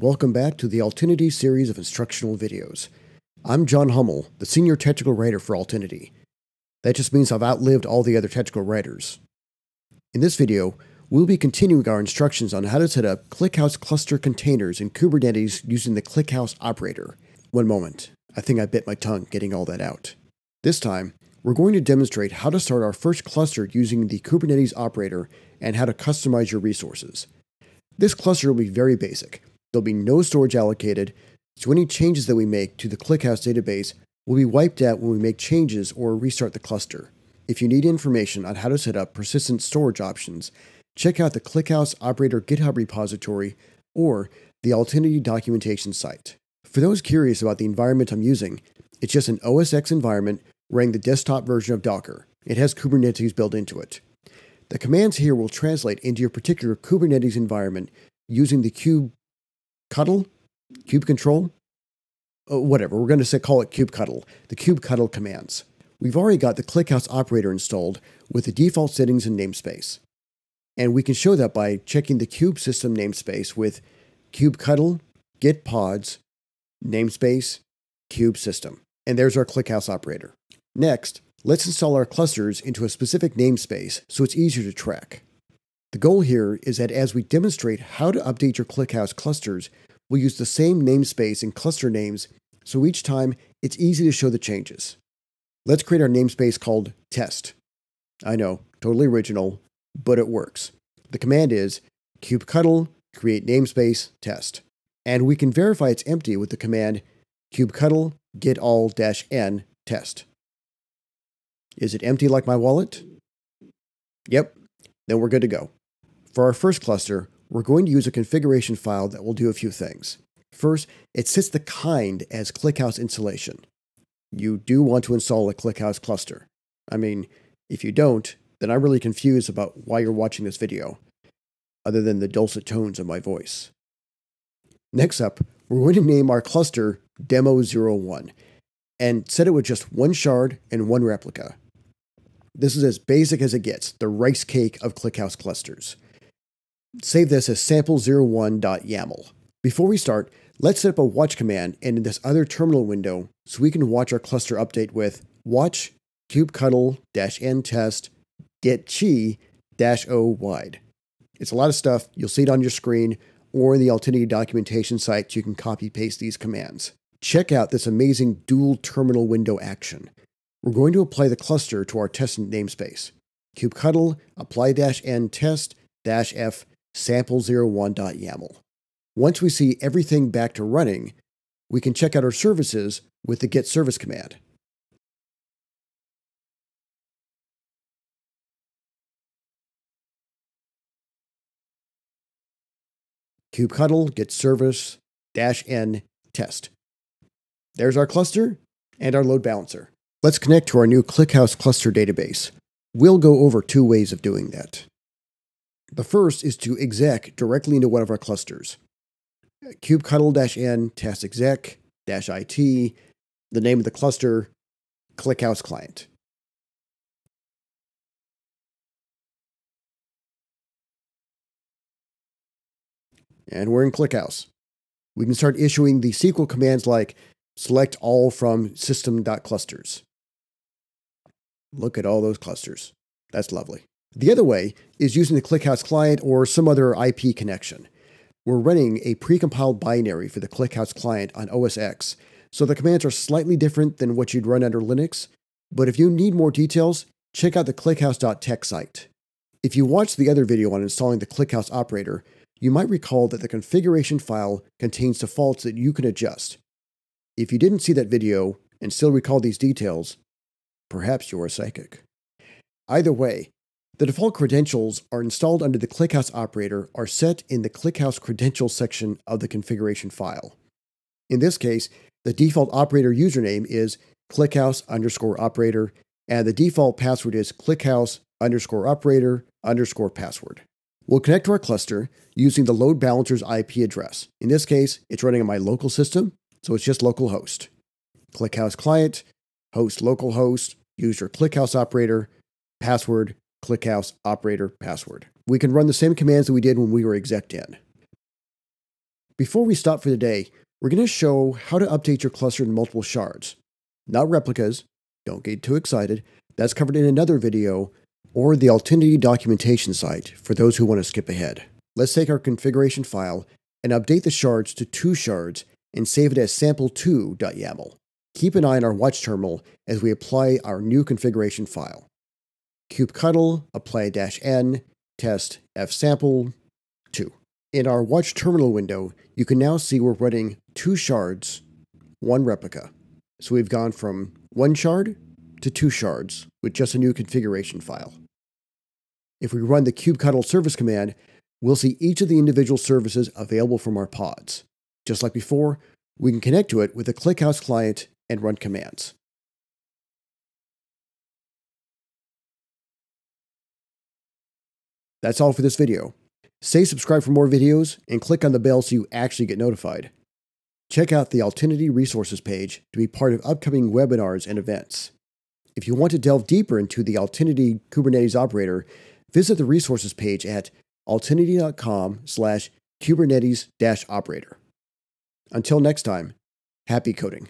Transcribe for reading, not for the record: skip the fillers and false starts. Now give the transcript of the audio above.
welcome back to the Altinity series of instructional videos. I'm John Hummel, the Senior Technical Writer for Altinity. That just means I've outlived all the other technical writers. In this video, we'll be continuing our instructions on how to set up ClickHouse cluster containers in Kubernetes using the ClickHouse operator. One moment, I think I bit my tongue getting all that out. This time, we're going to demonstrate how to start our first cluster using the Kubernetes operator and how to customize your resources. This cluster will be very basic. There'll be no storage allocated, so any changes that we make to the ClickHouse database will be wiped out when we make changes or restart the cluster. If you need information on how to set up persistent storage options, check out the ClickHouse operator GitHub repository or the Altinity documentation site. For those curious about the environment I'm using, it's just an OS X environment running the desktop version of Docker. It has Kubernetes built into it. The commands here will translate into your particular Kubernetes environment using the kubectl, whatever, we're going to call it kubectl, the kubectl commands. We've already got the ClickHouse operator installed with the default settings and namespace. And we can show that by checking the kube system namespace with kubectl git pods namespace kube system. And there's our ClickHouse operator. Next, let's install our clusters into a specific namespace so it's easier to track. The goal here is that as we demonstrate how to update your ClickHouse clusters, we'll use the same namespace and cluster names, so each time it's easy to show the changes. Let's create our namespace called test. I know, totally original, but it works. The command is kubectl create namespace test. And we can verify it's empty with the command kubectl get all-n test. Is it empty like my wallet? Yep, then we're good to go. For our first cluster, we're going to use a configuration file that will do a few things. First, it sets the kind as ClickHouse installation. You do want to install a ClickHouse cluster. I mean, if you don't, then I'm really confused about why you're watching this video, other than the dulcet tones of my voice. Next up, we're going to name our cluster Demo01 and set it with just one shard and one replica. This is as basic as it gets, the rice cake of ClickHouse clusters. Save this as sample01.yaml. Before we start, let's set up a watch command and in this other terminal window so we can watch our cluster update with watch kubectl-n test get chi-o wide. It's a lot of stuff. You'll see it on your screen or in the Altinity documentation site so you can copy-paste these commands. Check out this amazing dual terminal window action. We're going to apply the cluster to our test namespace. kubectl apply-n test-f sample01.yaml. Once we see everything back to running, we can check out our services with the get service command. kubectl get service-n test. There's our cluster and our load balancer. Let's connect to our new ClickHouse cluster database. We'll go over two ways of doing that. The first is to exec directly into one of our clusters. kubectl-n test exec-it, the name of the cluster, ClickHouse client. And we're in ClickHouse. We can start issuing the SQL commands like select all from system.clusters. Look at all those clusters. That's lovely. The other way is using the ClickHouse client or some other IP connection. We're running a precompiled binary for the ClickHouse client on OS X, so the commands are slightly different than what you'd run under Linux, but if you need more details, check out the clickhouse.tech site. If you watched the other video on installing the ClickHouse operator, you might recall that the configuration file contains defaults that you can adjust. If you didn't see that video and still recall these details, perhaps you're a psychic. Either way, the default credentials are installed under the ClickHouse operator are set in the ClickHouse credentials section of the configuration file. In this case, the default operator username is ClickHouse_operator, and the default password is ClickHouse_operator_password. We'll connect to our cluster using the load balancer's IP address. In this case, it's running on my local system, so it's just localhost. ClickHouse client, host localhost, use your ClickHouse operator, password, ClickHouse operator password. We can run the same commands that we did when we were exec in. Before we stop for the day, we're going to show how to update your cluster in multiple shards. Not replicas, don't get too excited, that's covered in another video, or the Altinity documentation site for those who want to skip ahead. Let's take our configuration file and update the shards to 2 shards and save it as sample2.yaml. Keep an eye on our watch terminal as we apply our new configuration file. kubectl apply -n test fsample2. In our watch terminal window, you can now see we're running 2 shards, 1 replica. So we've gone from 1 shard to 2 shards with just a new configuration file. If we run the kubectl service command, we'll see each of the individual services available from our pods. Just like before, we can connect to it with the ClickHouse client and run commands. That's all for this video. Stay subscribed for more videos and click on the bell so you actually get notified. Check out the Altinity resources page to be part of upcoming webinars and events. If you want to delve deeper into the Altinity Kubernetes operator, visit the resources page at altinity.com/Kubernetes-operator. Until next time, happy coding.